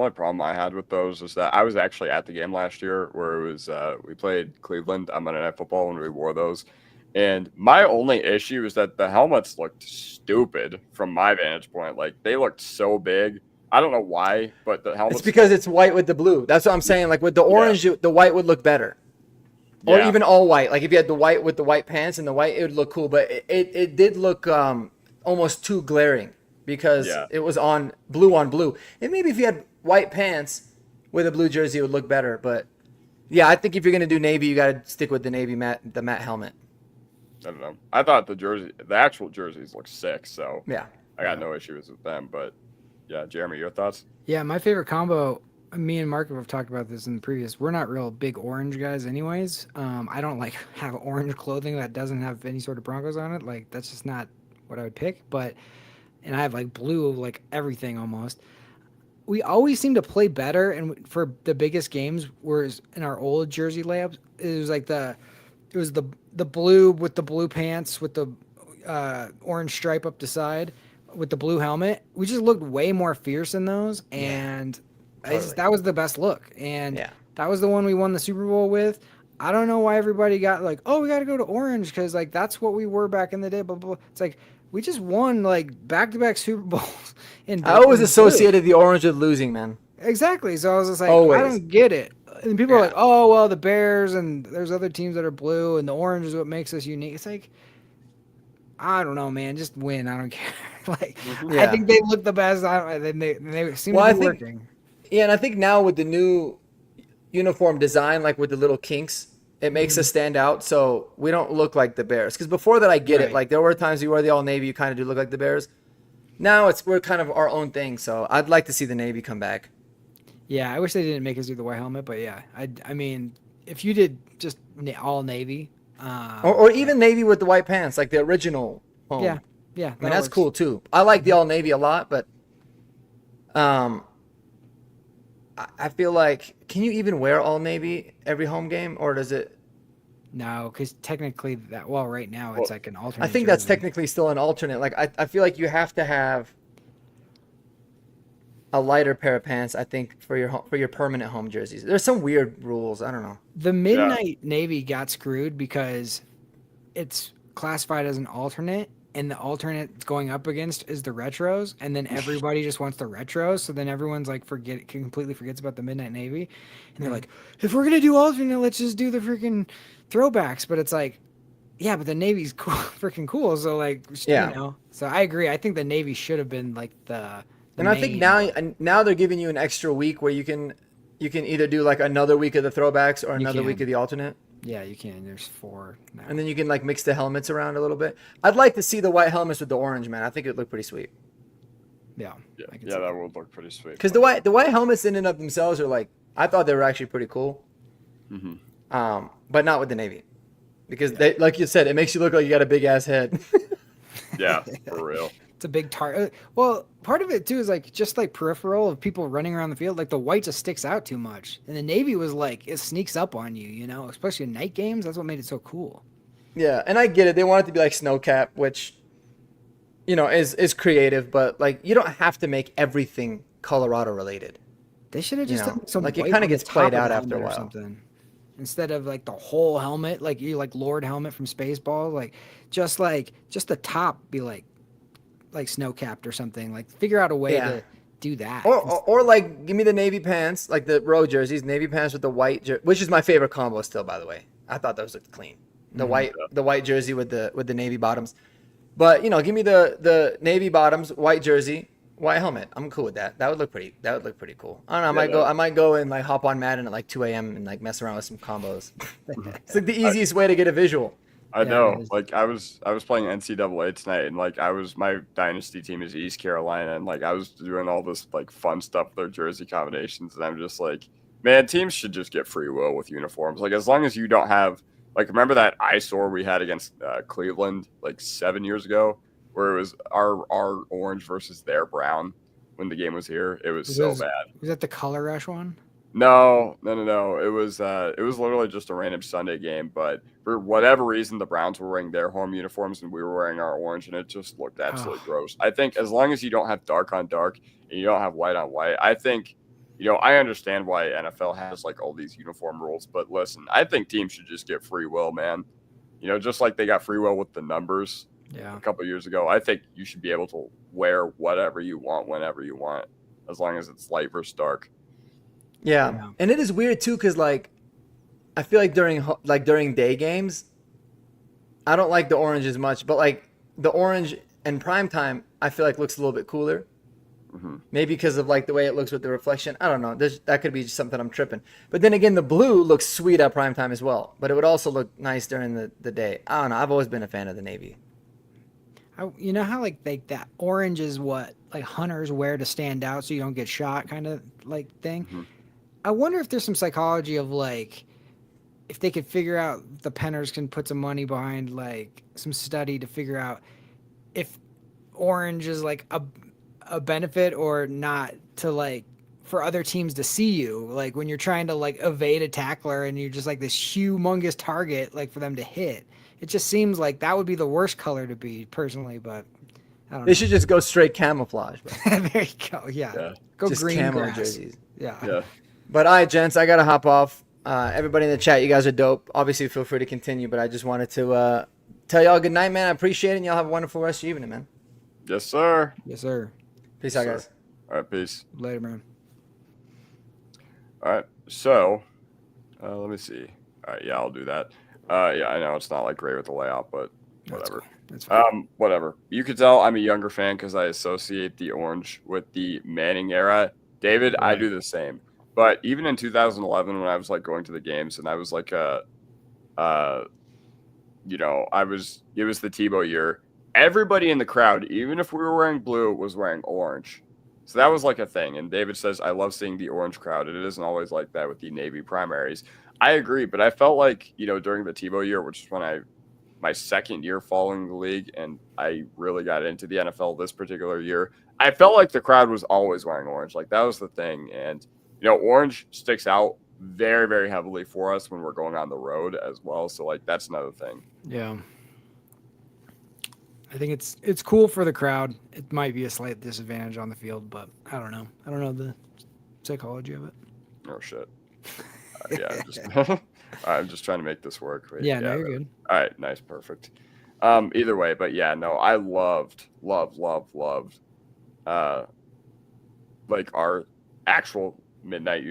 problem I had with those is that I was actually at the game last year where it was we played Cleveland on Monday Night Football when we wore those, and my only issue is that the helmets looked stupid from my vantage point. Like they looked so big. I don't know why, but the helmets. It's because it's white with the blue. That's what I'm saying. Like with the orange, the white would look better, or even all white. Like if you had the white with the white pants and the white, it would look cool. But it did look almost too glaring. Because it was on blue. And maybe if you had white pants with a blue jersey, it would look better. But yeah, I think if you're gonna do Navy, you gotta stick with the Navy matte helmet. I don't know. I thought the actual jerseys look sick, so yeah, I got no issues with them. But yeah, Jeremy, your thoughts? Yeah, my favorite combo. Me and Mark have talked about this in the previous. We're not real big orange guys, anyways. I don't like have orange clothing that doesn't have any sort of Broncos on it. Like that's just not what I would pick. And I have like blue, like everything almost. we always seem to play better, and for the biggest games, whereas in our old jersey layups, it was like the blue with the blue pants with the orange stripe up the side with the blue helmet. We just looked way more fierce in those, and totally. that was the best look, and Yeah. that was the one we won the Super Bowl with. I don't know why everybody got like, oh, we got to go to orange because like that's what we were back in the day. Blah, blah, blah. It's like we just won like back-to-back Super Bowls. I always in blue. associated the orange with losing, man. Exactly. So I was just like, Always. I don't get it. And people are Yeah. like, oh, well, the Bears and there's other teams that are blue and the orange is what makes us unique. It's like, I don't know, man. Just win. I don't care. Like, I Yeah. think they look the best. They seem Well, to I be think- working. Yeah, and I think now with the new uniform design, like with the little kinks, it makes us stand out. So we don't look like the Bears. Because before that, I get it. Right. Like there were times you wear the all navy, you kind of do look like the Bears. Now we're kind of our own thing. So I'd like to see the navy come back. Yeah, I wish they didn't make us do the white helmet, but yeah, I mean, if you did just all navy, Or even navy with the white pants, like the original home. yeah, I mean, that that's works. cool too. I like the all navy a lot, but I feel like, can you even wear all navy every home game, or does it? No, because technically right now it's like an alternate. I think that's jersey. technically still an alternate. Like I feel like you have to have a lighter pair of pants. I think for your permanent home jerseys. There's some weird rules. I don't know. The midnight navy got screwed because it's classified as an alternate, and the alternate it's going up against is the retros, and then everybody just wants the retros. So then everyone's like completely forgets about the midnight navy, and they're like, if we're gonna do alternate, let's just do the freaking throwbacks. But it's like, yeah, but the navy's cool, freaking cool. So like, Yeah. you know. So I agree. I think the navy should have been like the And I think now they're giving you an extra week where you can either do like another week of the throwbacks or another week can. of the alternate. Yeah, you can. There's 4 now. And then you can like mix the helmets around a little bit. I'd like to see the white helmets with the orange, man. I think it would look pretty sweet. Yeah, Yeah, I can yeah, see that would look pretty sweet. Because the white helmets in and of themselves are like, I thought they were actually pretty cool. But not with the navy, because they, like you said, it makes you look like you got a big ass head. Yeah, for real. It's a big target. Well, part of it too is like just like peripheral of people running around the field. Like the white just sticks out too much, and the navy was like it sneaks up on you. You know, especially in night games. That's what made it so cool. Yeah, and I get it. They want it to be like Snowcap, which, you know, is creative, but like you don't have to make everything Colorado related. They should have You just know, done some like, it white kinda on the gets top played of out the after a helmet or while. something. Instead of like the whole helmet, like you like Lord helmet from Spaceballs, like just the top be like snow capped or something. Like figure out a way Yeah. to do that. Or like give me the navy pants, like the road jerseys, navy pants with the white, which is my favorite combo still, by the way. I thought those looked clean. The white jersey with the navy bottoms. But you know, give me the navy bottoms, white jersey, white helmet. I'm cool with that. That would look pretty cool. I don't know. I might go and like hop on Madden at like 2 a.m. and like mess around with some combos. It's like the easiest way to get a visual. I Yeah, know. it is. Like I was playing NCAA tonight, and like my dynasty team is East Carolina, and like I was doing all this like fun stuff with their jersey combinations, and I'm just like, man, teams should just get free will with uniforms. Like as long as you don't have like remember that eyesore we had against Cleveland like 7 years ago, where it was our orange versus their brown when the game was here. It was so bad. Was that the color rush one? No. It was literally just a random Sunday game, but for whatever reason, the Browns were wearing their home uniforms and we were wearing our orange, and it just looked absolutely gross. I think as long as you don't have dark on dark and you don't have white on white, I think, you know, I understand why NFL has like all these uniform rules, but listen, I think teams should just get free will, man. You know, just like they got free will with the numbers Yeah. a couple of years ago. I think you should be able to wear whatever you want whenever you want, as long as it's light versus dark. Yeah. And it is weird too, because like I feel like during day games, I don't like the orange as much, but like the orange in prime time, I feel like looks a little bit cooler. Maybe because of like the way it looks with the reflection. I don't know. That could be just something I'm tripping. But then again, the blue looks sweet at prime time as well. But it would also look nice during the day. I don't know. I've always been a fan of the navy. You know how like that orange is what like hunters wear to stand out so you don't get shot kind of like thing. I wonder if there's some psychology of like if they could figure out the penners can put some money behind like some study to figure out if orange is like a benefit or not to like for other teams to see you. Like when you're trying to like evade a tackler and you're just like this humongous target, like for them to hit. It just seems like that would be the worst color to be personally, but I don't They know. should just go straight camouflage, bro. There you go. Yeah. Yeah. Go Just green camo grass. jerseys. Yeah. Yeah. But all right, gents, I gotta hop off. Everybody in the chat, you guys are dope. Obviously, feel free to continue, but I just wanted to tell y'all good night, man. I appreciate it, and y'all have a wonderful rest of your evening, man. Yes, sir. Yes, sir. Peace Yes, out, sir. guys. All right. Peace. Later, man. All right. So, let me see. All right. Yeah, I'll do that. Yeah, I know it's not like great with the layout, but That's whatever. cool. That's fine. Whatever. You could tell I'm a younger fan because I associate the orange with the Manning era. David, I Right. do the same. But even in 2011, when I was like going to the games and I was like it was the Tebow year. Everybody in the crowd, even if we were wearing blue, was wearing orange. So that was like a thing. And David says, I love seeing the orange crowd. And it isn't always like that with the Navy primaries. I agree, but I felt like, during the Tebow year, which is when my second year following the league, and I really got into the NFL this particular year, I felt like the crowd was always wearing orange. Like that was the thing. And, orange sticks out very, very heavily for us when we're going on the road as well. So like, that's another thing. Yeah. I think it's cool for the crowd. It might be a slight disadvantage on the field, but I don't know. I don't know the psychology of it. Oh shit. Yeah, I'm just trying to make this work. Wait, Yeah, no, you're good. All right, nice, perfect. Either way, but yeah, no, I loved, like our actual midnight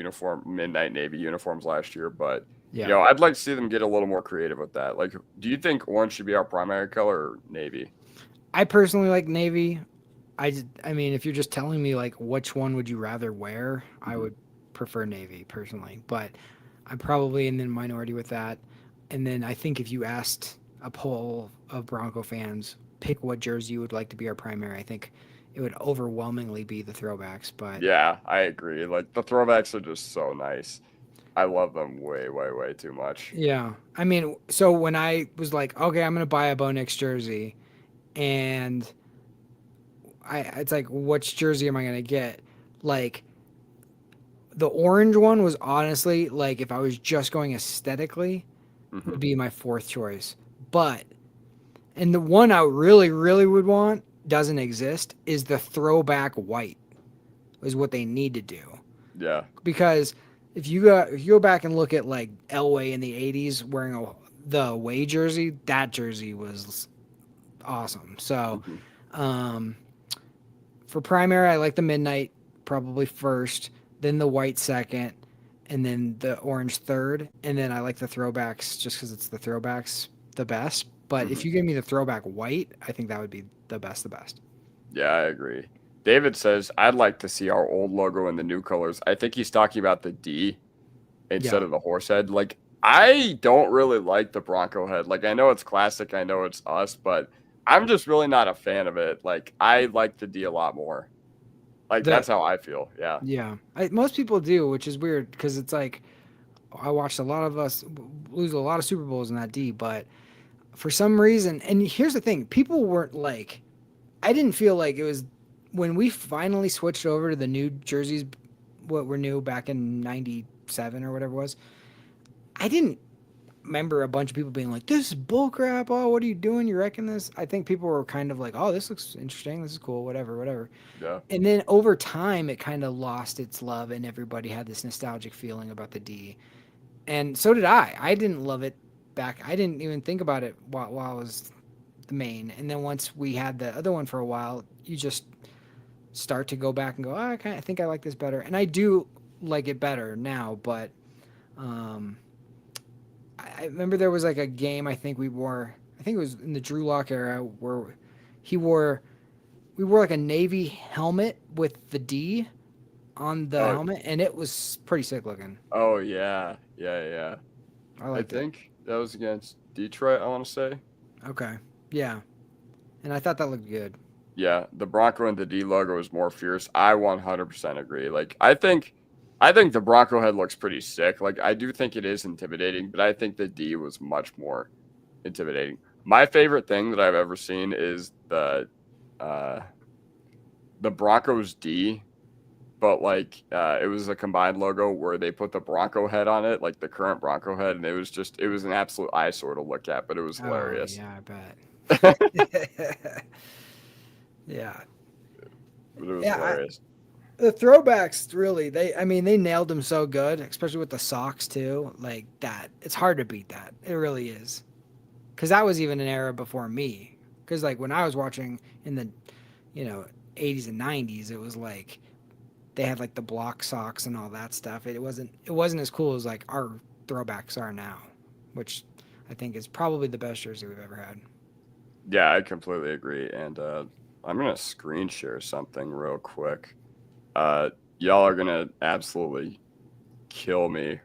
Navy uniforms last year. But Yeah. I'd like to see them get a little more creative with that. Like, do you think orange should be our primary color or navy? I personally like navy. I mean, if you're just telling me like which one would you rather wear, I would prefer navy personally, but I'm probably in the minority with that. And then I think if you asked a poll of Bronco fans, pick what jersey you would like to be our primary, I think it would overwhelmingly be the throwbacks. But Yeah, I agree. Like the throwbacks are just so nice. I love them way, way, way too much. yeah, I mean, so when I was like, okay, I'm gonna buy a Bo Nix jersey, and it's like, which jersey am I gonna get? Like, the orange one was honestly like, if I was just going aesthetically, Mhm. would be my fourth choice. But, and the one I really, really would want doesn't exist is the throwback white. Is what they need to do. Yeah. Because if you go back and look at like Elway in the 80s wearing the away jersey, that jersey was awesome. So Mhm. for primary, I like the midnight probably first, then the white second, and then the orange third, and then I like the throwbacks just because it's the throwbacks the best. But if you give me the throwback white, I think that would be the best. Yeah, I agree. David says, I'd like to see our old logo in the new colors. I think he's talking about the D instead Yeah. of the horse head. Like, I don't really like the Bronco head. Like, I know it's classic. I know it's us, but I'm just really not a fan of it. Like, I like the D a lot more. Like, that's how I feel. Yeah. Yeah, most people do, which is weird because it's like I watched a lot of us lose a lot of Super Bowls in that D, but for some reason, and here's the thing, people weren't like, I didn't feel like it was when we finally switched over to the new jerseys, what were new back in 97 or whatever it was. I didn't remember a bunch of people being like, this is bullcrap. Oh, what are you doing? You wrecking this? I think people were kind of like, oh, this looks interesting. This is cool. Whatever. Yeah. And then over time, it kind of lost its love, and everybody had this nostalgic feeling about the D. And so did I. I didn't love it back. I didn't even think about it while I was the main. And then once we had the other one for a while, you just start to go back and go, oh, I think I like this better. And I do like it better now, but I remember there was like a game I think it was in the Drew Lock era where we wore like a Navy helmet with the D on the helmet, and it was pretty sick looking. Oh, yeah. Yeah. I think that was against Detroit, I want to say. Okay. Yeah. And I thought that looked good. Yeah, the Bronco and the D logo is more fierce. I 100% agree. Like, I think the Bronco head looks pretty sick. Like, I do think it is intimidating, but I think the D was much more intimidating. My favorite thing that I've ever seen is the Broncos D but like it was a combined logo where they put the Bronco head on it, like the current Bronco head, and it was an absolute eyesore to look at, but it was Oh hilarious. yeah, I bet. Yeah. But it was Yeah, hilarious. the throwbacks really they nailed them so good, especially with the socks too. Like that, it's hard to beat that. It really is. Because that was even an era before me. Because like when I was watching in the, you know, 80s and 90s, it was like they had like the block socks and all that stuff. It wasn't as cool as like our throwbacks are now, which I think is probably the best jersey we've ever had. Yeah, I completely agree. And I'm gonna screen share something real quick. Y'all are gonna absolutely kill me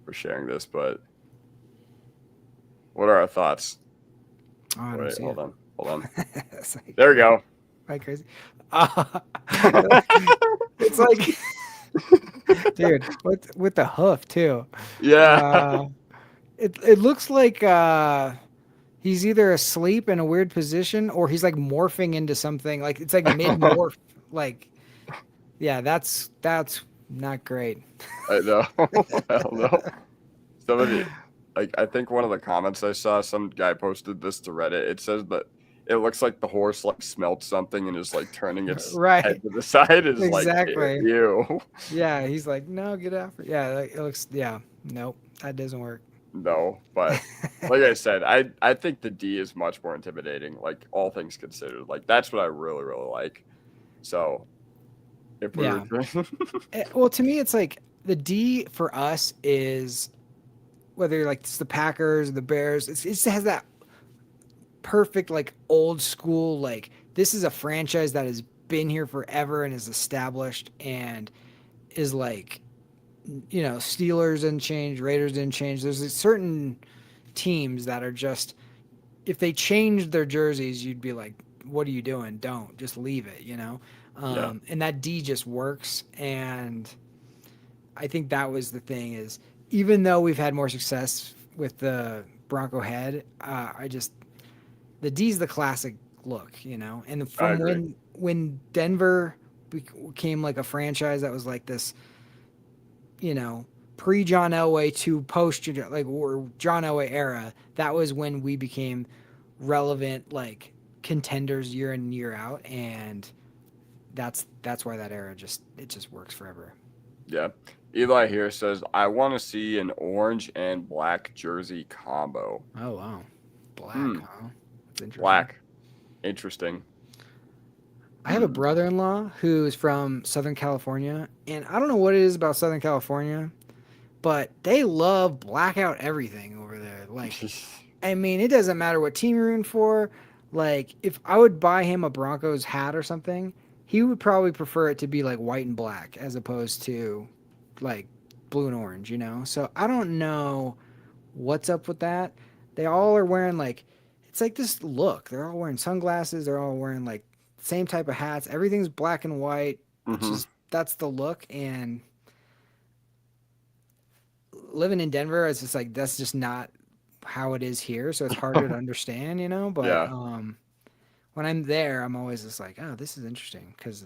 for sharing this, but what are our thoughts? Oh, I don't Wait, see hold it. on, hold on. It's like, There we go. like crazy. It's like, dude, with the hoof too. Yeah. Uh, it looks like he's either asleep in a weird position or he's like morphing into something. Like it's like mid morph. Like, yeah, that's not great. I know. Hell no. Somebody, like, I think one of the comments I saw, some guy posted this to Reddit. It says that it looks like the horse like smelt something and is like turning its head Right. to the side. Is like, Exactly. ew. Yeah, he's like, no, get after. Yeah, like, it looks. Yeah, nope, that doesn't work. No, but like I said, I think the D is much more intimidating. Like all things considered, like that's what I really really like. So if we Yeah. were, Well, to me, it's like the D for us is whether like it's the Packers or the Bears. It just has that perfect like old school like this is a franchise that has been here forever and is established and is like Steelers didn't change, Raiders didn't change. There's certain teams that are just if they changed their jerseys, you'd be like, what are you doing? Don't just leave it, yeah, and that D just works. And I think that was the thing is even though we've had more success with the Bronco head, the D's the classic look, and I from agree. when Denver became like a franchise that was like this, you know, pre John Elway to post like or John Elway era, that was when we became relevant like contenders year in and year out, and that's why that era just works forever. Yeah. Eli here says I want to see an orange and black jersey combo. Oh wow, black, Hmm. huh? That's interesting. Black. Interesting. I have a Hmm. brother-in-law who's from Southern California, and I don't know what it is about Southern California, but they love blackout everything over there. Like, I mean, it doesn't matter what team you're rooting for. Like, if I would buy him a Broncos hat or something, he would probably prefer it to be like white and black as opposed to like blue and orange. So I don't know what's up with that. They all are wearing like it's like this look. They're all wearing sunglasses. They're all wearing like same type of hats. Everything's black and white. It's Hmm. just that's the look. And living in Denver, it's just like that's just not how it is here. So it's harder to understand. But Yeah. when I'm there, I'm always just like, oh, this is interesting because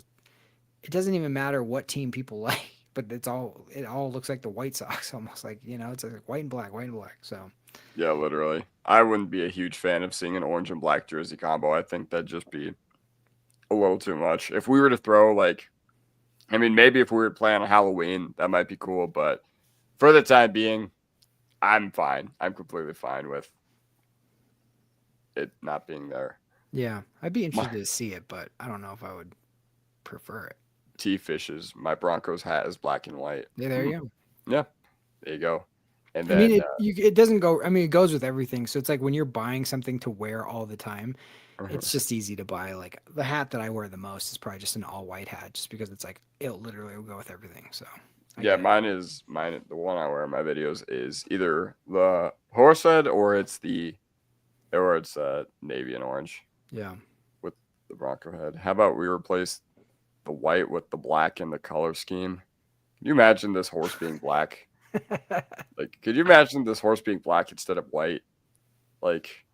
it doesn't even matter what team people like, but it all looks like the White Sox almost like it's like white and black, white and black. So Yeah, literally. I wouldn't be a huge fan of seeing an orange and black jersey combo. I think that'd just be a little too much. If we were to throw like, I mean, maybe if we were playing on Halloween, that might be cool. But for the time being, I'm fine. I'm completely fine with it not being there. yeah, I'd be My interested to see it, but I don't know if I would prefer it. T fishes. My Broncos hat is black and white. Yeah, there you go. Yeah, there you go. And I mean, then it doesn't go. I mean, it goes with everything. So it's like when you're buying something to wear all the time, it's just easy to buy. Like the hat that I wear the most is probably just an all white hat, just because it's like it literally will go with everything. So I yeah, get it. mine. The one I wear in my videos is either the horse head or it's navy and orange Yeah. with the Bronco head. How about we replace the white with the black in the color scheme? Can you imagine this horse being black? Like, could you imagine this horse being black instead of white? Like,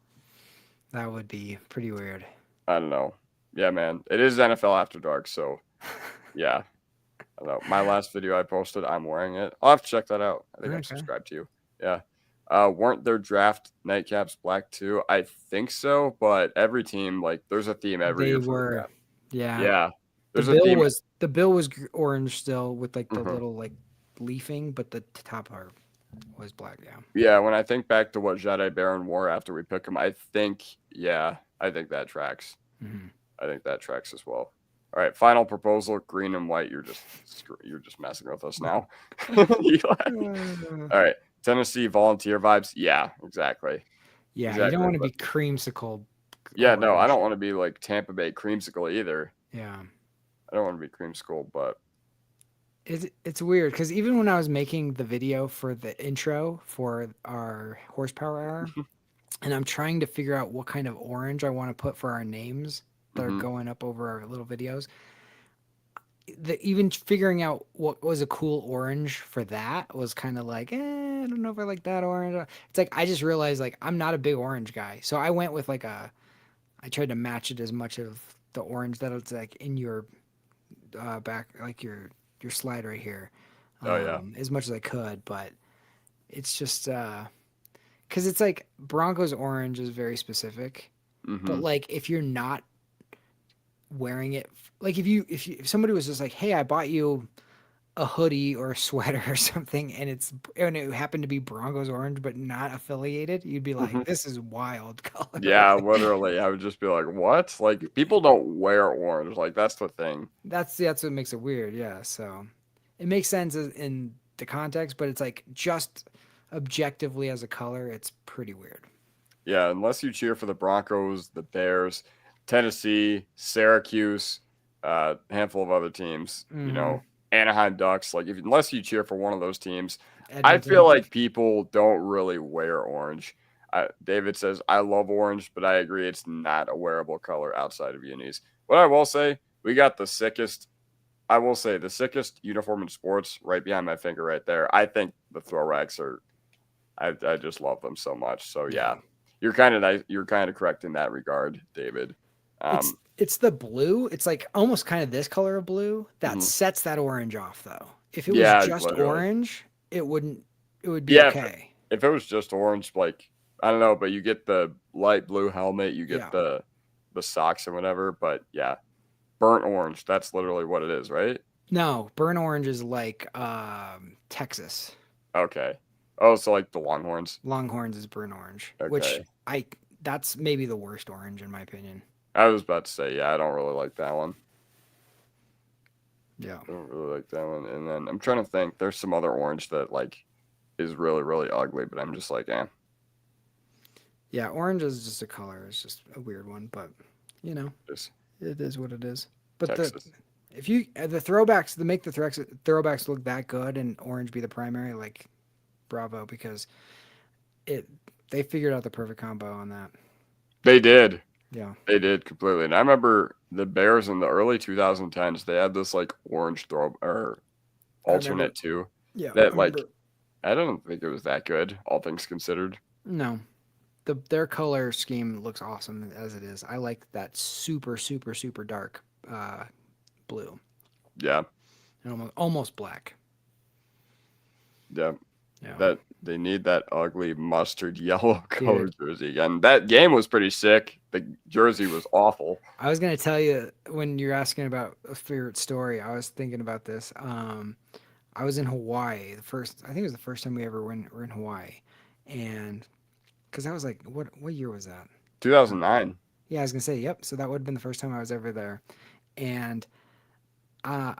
That would be pretty weird. I don't know. Yeah, man. It is NFL After Dark, so yeah. I don't know. My last video I posted, I'm wearing it. I'll have to check that out. I think I'm Okay. subscribed to you. Yeah. Weren't their draft nightcaps black too? I think so, but every team, like, there's a theme every They year for the were, draft. yeah. Yeah. The There's a bill theme. was orange still with like the Mhm. little like leafing, but the top part was black. Yeah. Yeah, when I think back to what Jedi Baron wore after we picked him, I think that tracks. Mhm. I think that tracks as well. All right, final proposal: green and white. You're just messing with us now. All right, Tennessee volunteer vibes. Yeah, exactly. Yeah, you don't Exactly. want to But be creamsicle. yeah, no, I orange. don't want to be like Tampa Bay creamsicle either. Yeah. I don't want to be creamsicle, but It's weird because even when I was making the video for the intro for our horsepower hour, and I'm trying to figure out what kind of orange I want to put for our names that are mhm. going up over our little videos, even figuring out what was a cool orange for that was kind of like, I don't know if I like that orange. It's like I just realized like I'm not a big orange guy, so I went with like I tried to match it as much of the orange that it's like in your back, like your slide right here, Oh yeah. as much as I could. But it's just because it's like Broncos orange is very specific, but Hmm. like if you're not wearing it, like if somebody was just like, hey, I bought you a hoodie or a sweater or something, and it happened to be Broncos orange but not affiliated, you'd be Hmm. like, this is wild color. Yeah, Like, literally. I would just be like, what? Like, people don't wear orange. Like, that's the thing. that's what makes it weird. Yeah, so it makes sense in the context, but it's like just objectively as a color, it's pretty weird. Yeah, unless you cheer for the Broncos, the Bears, Tennessee, Syracuse, handful of other teams, Mm-hmm. Anaheim Ducks. Like, unless you cheer for one of those teams, I feel Edmonton. like people don't really wear orange. David says, I love orange, but I agree it's not a wearable color outside of unis. What I will say, we got the sickest, I will say, the sickest uniform in sports right behind my finger right there. I think the throw racks are, I just love them so much. So, yeah. Yeah. You're kind of nice. You're kind of correct in that regard, David. It's it's the blue. It's like almost kind of this color of blue that Mhm. sets that orange off though. If it was Yeah, just literally. orange, it would be Yeah, okay. if it was just orange, like, I don't know, but you get the light blue helmet, you get Yeah. the socks and whatever. But yeah, burnt orange. That's literally what it is, right? No, burnt orange is like Texas. Okay. Oh, so like the Longhorns. Longhorns is burnt orange, which Okay. that's maybe the worst orange in my opinion. I was about to say, yeah, I don't really like that one. Yeah. I don't really like that one. And then I'm trying to think. There's some other orange that like is really really ugly, but I'm just like, Yeah, orange is just a color. It's just a weird one, but you know, just it is what it is. But Texas. if you the throwbacks to make the throwbacks look that good and orange be the primary, like bravo, because it they figured out the perfect combo on that. They did. Yeah. They did completely. And I remember the Bears in the early 2010s, they had this like orange throw or I remember. alternate too. Yeah, I That like remember. I don't think it was that good, all things considered. No, their color scheme looks awesome as it is. I like that super super super dark blue Yeah. and almost black. Yeah. Yeah. That they need that ugly mustard yellow color Dude, jersey again. That game was pretty sick. The jersey was awful. I was gonna tell you when you're asking about a favorite story. I was thinking about this. I was in Hawaii I think it was the first time we ever were in Hawaii, and because I was like, what year was that? 2009. Yeah, I was gonna say, yep. So that would have been the first time I was ever there, and uh,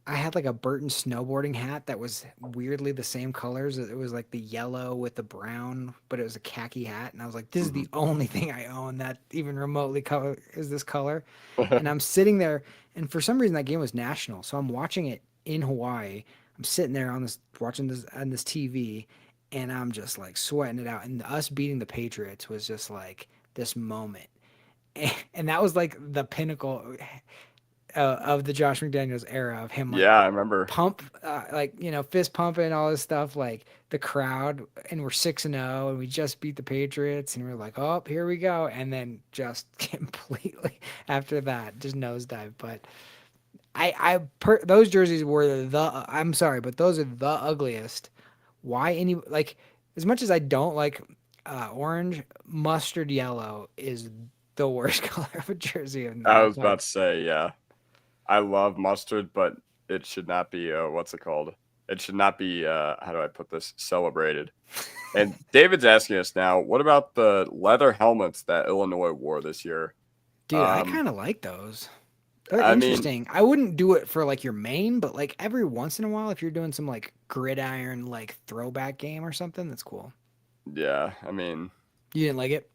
I had like a Burton snowboarding hat that was weirdly the same colors. It was like the yellow with the brown, but it was a khaki hat, and I was like, this is Mhm. the only thing I own that even remotely color is this color. And I'm sitting there, and for some reason that game was national, so I'm watching it in Hawaii. I'm sitting there on this watching this on this TV, and I'm just like sweating it out. And us beating the Patriots was just like this moment, and that was like the pinnacle of the Josh McDaniels era of him like Yeah, I remember. pump like fist pumping all this stuff like the crowd, and we're 6-0 and we just beat the Patriots and we're like, oh, here we go, and then just completely after that just nosedive. But those jerseys were I'm sorry, but those are the ugliest. Why any like as much as I don't like orange, mustard yellow is the worst color of a jersey of I all was time. about to say, yeah, I love mustard, but it should not be what's it called? It should not be how do I put this? Celebrated. And David's asking us now, what about the leather helmets that Illinois wore this year? Dude, I Um, kind of like those. They're I mean, interesting. I wouldn't do it for like your main, but like every once in a while, if you're doing some like gridiron like throwback game or something, that's cool. yeah, I mean, You didn't like it?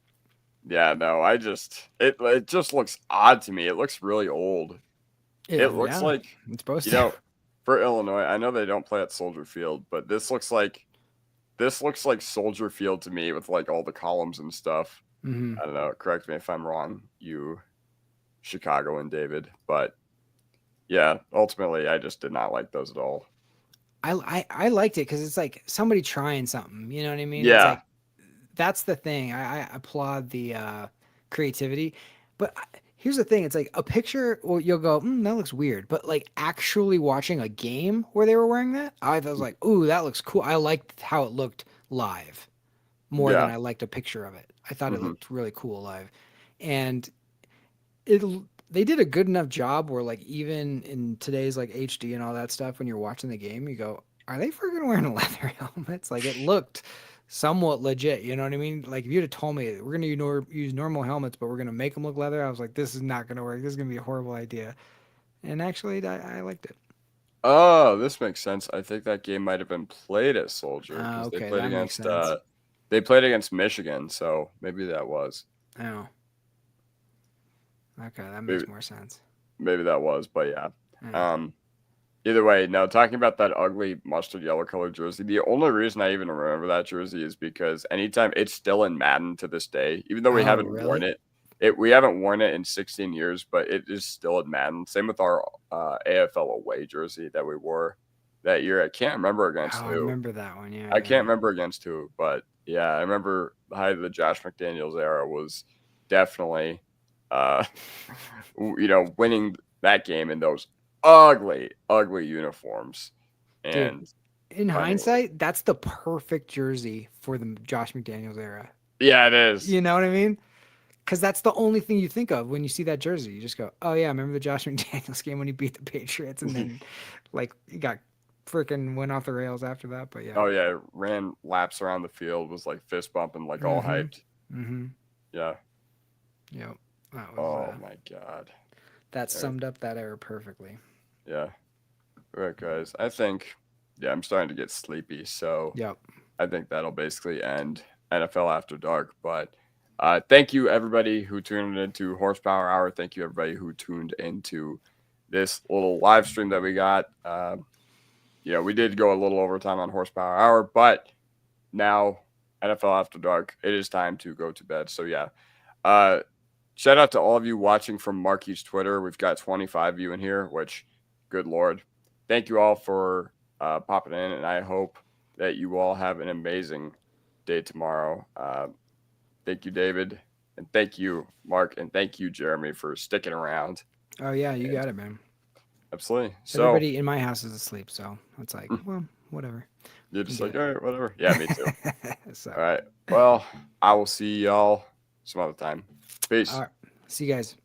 yeah, no, it just looks odd to me. It looks really old. It looks Yeah, like, it's supposed you to. know, for Illinois, I know they don't play at Soldier Field, but this looks like Soldier Field to me with like all the columns and stuff. hmm I don't know. Correct me if I'm wrong, you Chicago and David, but yeah, ultimately, I just did not like those at all. I liked it because it's like somebody trying something. You know what I mean? It's Yeah, like that's the thing. I applaud the creativity, but here's the thing: it's like a picture. Well, you'll go, that looks weird, but like actually watching a game where they were wearing that, I was like, ooh, that looks cool. I liked how it looked live more than yeah, I liked a picture of it. I thought it hmm looked really cool live, and it they did a good enough job where like even in today's like HD and all that stuff, when you're watching the game, you go, are they freaking wearing leather helmets? Like it looked somewhat legit. You know what I mean? Like if you'd have told me we're gonna use normal helmets, but we're gonna make them look leather, I was like, this is not gonna work. This is gonna be a horrible idea. And actually, I liked it. Oh, this makes sense. I think that game might have been played at Soldier because Okay, that makes sense. they played against Michigan, so maybe that was Oh, okay, that maybe makes more sense. maybe that was, but yeah. Yeah. Um, Either way, now talking about that ugly mustard yellow colored jersey, the only reason I even remember that jersey is because anytime it's still in Madden to this day, even though we Oh, haven't worn really? it, we haven't worn it in 16 years, but it is still in Madden. Same with our AFL away jersey that we wore that year. I can't remember against Oh, I who. remember that one. Yeah, I yeah. can't remember against who, but yeah, I remember the height of the Josh McDaniels era was definitely, uh, winning that game in those ugly, ugly uniforms Dude, and in finding. hindsight, that's the perfect jersey for the Josh McDaniels era. Yeah, it is. You know what I mean? Because that's the only thing you think of when you see that jersey. You just go, "Oh yeah, remember the Josh McDaniels game when he beat the Patriots?" And then, like, he got freaking went off the rails after that. But yeah. Oh yeah, ran laps around the field, was like fist bumping, like all Mm-hmm. hyped. Mm-hmm. Yeah. Yep. That was Oh my god. that All right. summed up that era perfectly. Yeah. All right, guys. I think I'm starting to get sleepy, so Yep. I think that'll basically end NFL After Dark. But thank you, everybody who tuned into Horsepower Hour. Thank you, everybody who tuned into this little live stream that we got. We did go a little overtime on Horsepower Hour, but now NFL After Dark, it is time to go to bed. So, yeah. Shout out to all of you watching from Marky's Twitter. We've got 25 of you in here, which, good Lord. Thank you all for popping in, and I hope that you all have an amazing day tomorrow. Thank you, David, and thank you, Mark, and thank you, Jeremy, for sticking around. Oh yeah, you And got it, man. absolutely. So Everybody in my house is asleep, so it's like, well, whatever. you're You can just do like, all right, whatever. Yeah, me too. it. So, All right. Well, I will see y'all some other time. Peace. all right. See you guys.